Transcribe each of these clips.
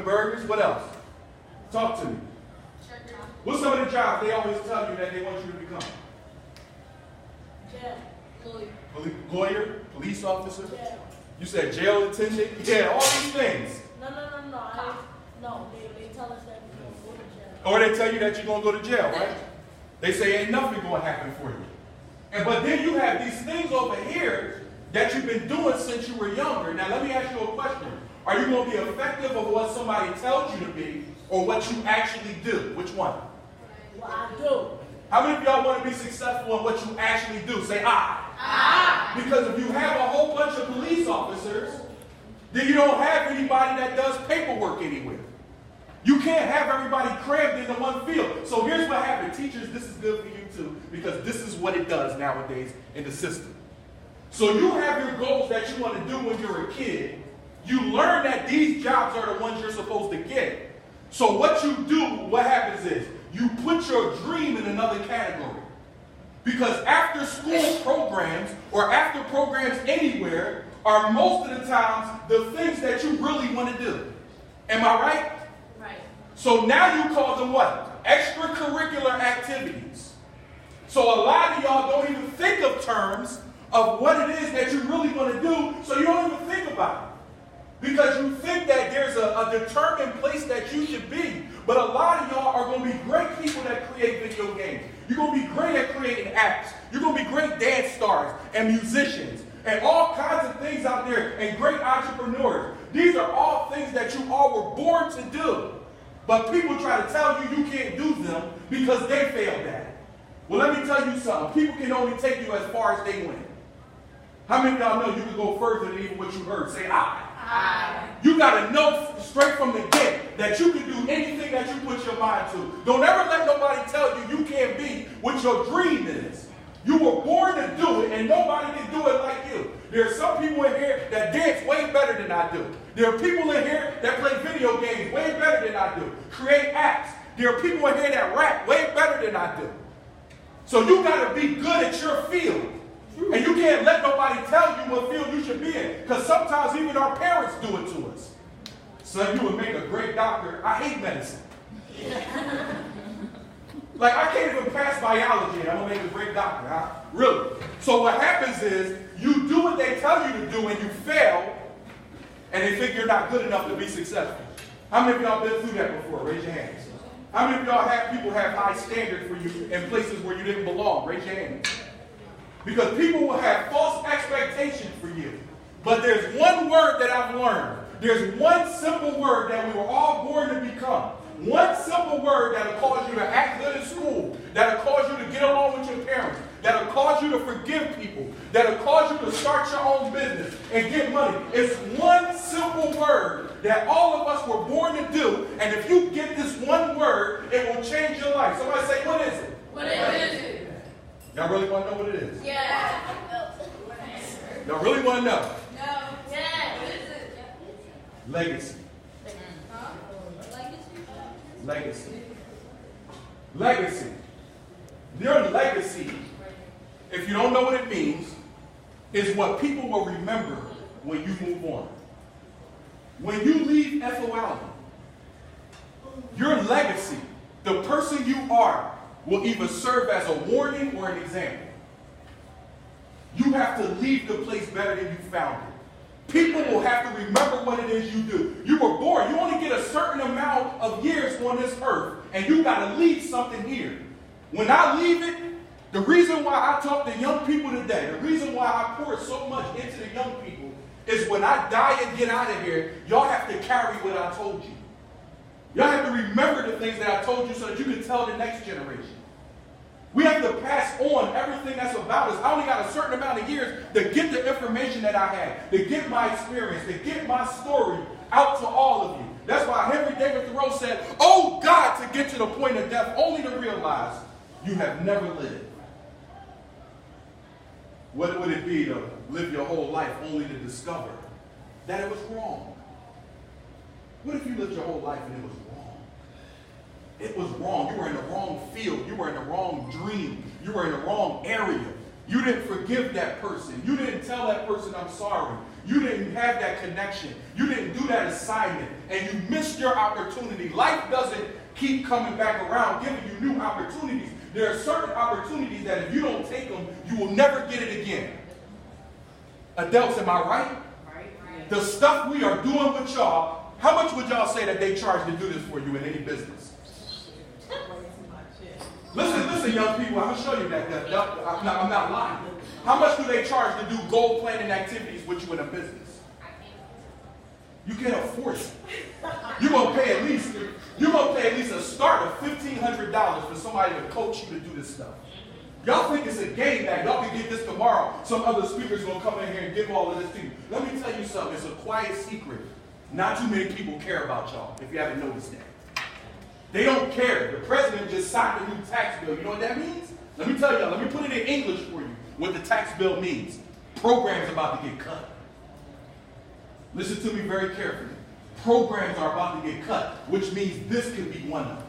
flipping burgers. What else? Talk to me. What's some of the jobs they always tell you that they want you to become? Jail. Lawyer, police officer. Jail. You said jail attendant. Yeah, all these things. No. They tell us that we're going to go to jail. Or they tell you that you're going to go to jail, right? They say ain't nothing going to happen for you. But then you have these things over here that you've been doing since you were younger. Now let me ask you a question. Are you going to be effective of what somebody tells you to be or what you actually do? Which one? What I do. How many of y'all want to be successful in what you actually do? Say I. Because if you have a whole bunch of police officers, then you don't have anybody that does paperwork anywhere. You can't have everybody crammed into one field. So here's what happened. Teachers, this is good for you too, because this is what it does nowadays in the system. So you have your goals that you want to do when you're a kid. You learn that these jobs are the ones you're supposed to get. So what you do, what happens is, you put your dream in another category. Because after school programs, or after programs anywhere, are most of the times the things that you really want to do. Am I right? Right. So now you call them what? Extracurricular activities. So a lot of y'all don't even think of terms of what it is that you really want to do, so you don't even think about it. Because you think that there's a determined place that you should be. But a lot of y'all are going to be great people that create video games. You're going to be great at creating apps. You're going to be great dance stars and musicians and all kinds of things out there and great entrepreneurs. These are all things that you all were born to do. But people try to tell you you can't do them because they failed at it. Well, let me tell you something. People can only take you as far as they went. How many of y'all know you can go further than even what you heard? Say I. You got to know straight from the get that you can do anything that you put your mind to. Don't ever let nobody tell you you can't be what your dream is. You were born to do it, and nobody can do it like you. There are some people in here that dance way better than I do. There are people in here that play video games way better than I do. Create apps. There are people in here that rap way better than I do. So you got to be good at your field. And you can't let nobody tell you what field you should be in. Because sometimes even our parents do it to us. Son, you would make a great doctor. I hate medicine. Like, I can't even pass biology and I'm going to make a great doctor. Really. So what happens is, you do what they tell you to do and you fail, and they think you're not good enough to be successful. How many of y'all been through that before? Raise your hands. How many of y'all have people have high standards for you in places where you didn't belong? Raise your hands. Because people will have false expectations for you. But there's one word that I've learned. There's one simple word that we were all born to become. One simple word that'll cause you to act good in school. That'll cause you to get along with your parents. That'll cause you to forgive people. That'll cause you to start your own business and get money. It's one simple word that all of us were born to do. And if you get this one word, it will change your life. Somebody say, what is it? What is it? Y'all really want to know what it is? Yeah. Y'all really want to know? No. Yeah. What is it? Legacy. Huh? Legacy. Legacy. Your legacy, if you don't know what it means, is what people will remember when you move on. When you leave Ethel Allen, your legacy, the person you are, will either serve as a warning or an example. You have to leave the place better than you found it. People will have to remember what it is you do. You were born. You only get a certain amount of years on this earth, and you got to leave something here. When I leave it, the reason why I talk to young people today, the reason why I pour so much into the young people, is when I die and get out of here, y'all have to carry what I told you. Y'all have to remember the things that I told you so that you can tell the next generation. We have to pass on everything that's about us. I only got a certain amount of years to get the information that I had, to get my experience, to get my story out to all of you. That's why Henry David Thoreau said, oh God, to get to the point of death, only to realize you have never lived. What would it be to live your whole life only to discover that it was wrong? What if you lived your whole life and it was wrong? It was wrong. You were in the wrong field. You were in the wrong dream. You were in the wrong area. You didn't forgive that person. You didn't tell that person, I'm sorry. You didn't have that connection. You didn't do that assignment, and you missed your opportunity. Life doesn't keep coming back around, giving you new opportunities. There are certain opportunities that if you don't take them, you will never get it again. Adults, am I right? Right. The stuff we are doing with y'all, how much would y'all say that they charge to do this for you in any business? Listen, young people, I'm going to show you that. I'm not lying. How much do they charge to do goal planning activities with you in a business? You can't afford it. You're going to pay at least a start of $1,500 for somebody to coach you to do this stuff. Y'all think it's a game that y'all can get this tomorrow. Some other speaker's going to come in here and give all of this to you. Let me tell you something. It's a quiet secret. Not too many people care about y'all, if you haven't noticed that. They don't care. The president just signed a new tax bill. You know what that means? Let me tell y'all. Let me put it in English for you, what the tax bill means. Programs about to get cut. Listen to me very carefully. Programs are about to get cut, which means this could be one of them.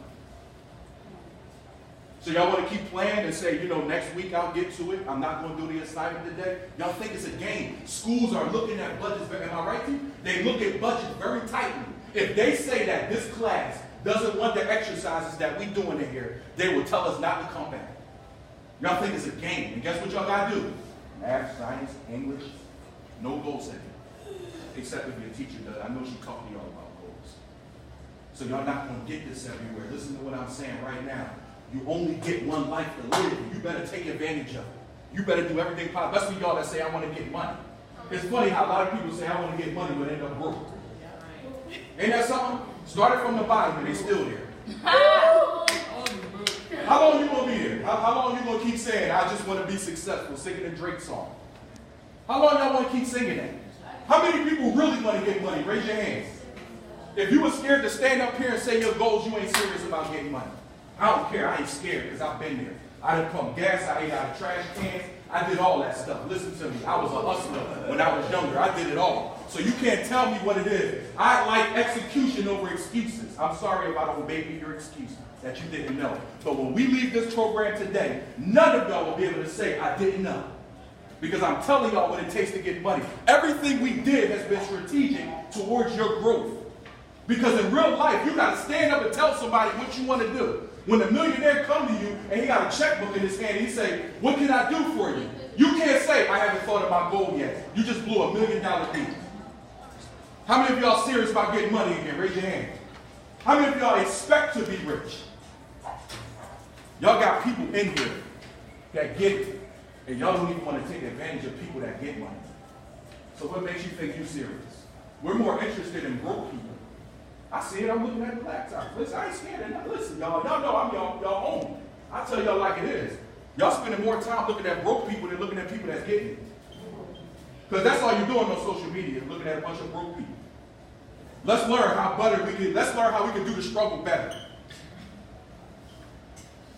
So y'all want to keep playing and say, next week I'll get to it. I'm not going to do the assignment today. Y'all think it's a game. Schools are looking at budgets. Am I right to you? They look at budgets very tightly. If they say that this class doesn't want the exercises that we doing in here, they will tell us not to come back. Y'all think it's a game. And guess what y'all got to do? Math, science, English, no goal setting. Except if your teacher does. I know she talked to y'all about goals. So y'all not going to get this everywhere. Listen to what I'm saying right now. You only get one life to live. You better take advantage of it. You better do everything possible. Especially y'all that say, I want to get money. It's funny how a lot of people say, I want to get money, but end up broke. Ain't that something? Started from the bottom and they still there. How long you going to be there? How long you going to keep saying, I just want to be successful, singing a Drake song? How long y'all want to keep singing that? How many people really want to get money? Raise your hands. If you were scared to stand up here and say your goals, you ain't serious about getting money. I don't care. I ain't scared because I've been there. I done pumped gas. I ate out of trash cans. I did all that stuff. Listen to me. I was a hustler when I was younger. I did it all. So you can't tell me what it is. I like execution over excuses. I'm sorry if I don't baby your excuse that you didn't know. But when we leave this program today, none of y'all will be able to say, I didn't know. Because I'm telling y'all what it takes to get money. Everything we did has been strategic towards your growth. Because in real life, you got to stand up and tell somebody what you want to do. When a millionaire come to you and he got a checkbook in his hand, he say, what can I do for you? You can't say, I haven't thought of my goal yet. You just blew $1 million deal. How many of y'all serious about getting money again? Raise your hand. How many of y'all expect to be rich? Y'all got people in here that get it. And y'all don't even want to take advantage of people that get money. So what makes you think you're serious? We're more interested in broke people. I see it, I'm looking at the laptop. Listen, I ain't scared of that. Listen, y'all know I'm y'all own. I tell y'all like it is. Y'all spending more time looking at broke people than looking at people that's getting it. Because that's all you're doing on social media, looking at a bunch of broke people. Let's learn how we can do the struggle better.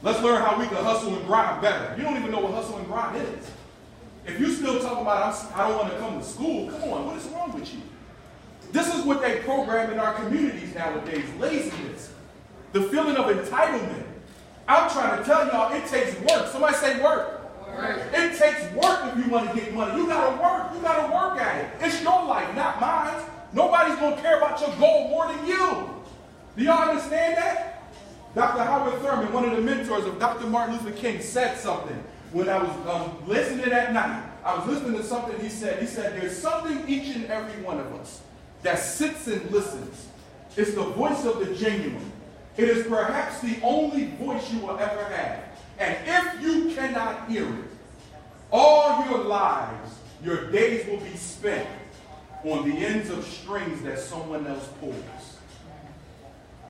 Let's learn how we can hustle and grind better. You don't even know what hustle and grind is. If you still talking about I don't want to come to school, come on, what is wrong with you? This is what they program in our communities nowadays, laziness. The feeling of entitlement. I'm trying to tell y'all, it takes work. Somebody say work. It takes work if you want to get money. You got to work. You got to work at it. It's your life, not mine. Nobody's going to care about your goal more than you. Do y'all understand that? Dr. Howard Thurman, one of the mentors of Dr. Martin Luther King, said something when I was listening at night. I was listening to something he said. He said, there's something each and every one of us that sits and listens. It's the voice of the genuine. It is perhaps the only voice you will ever have. And if you cannot hear it, all your lives, your days will be spent on the ends of strings that someone else pulls.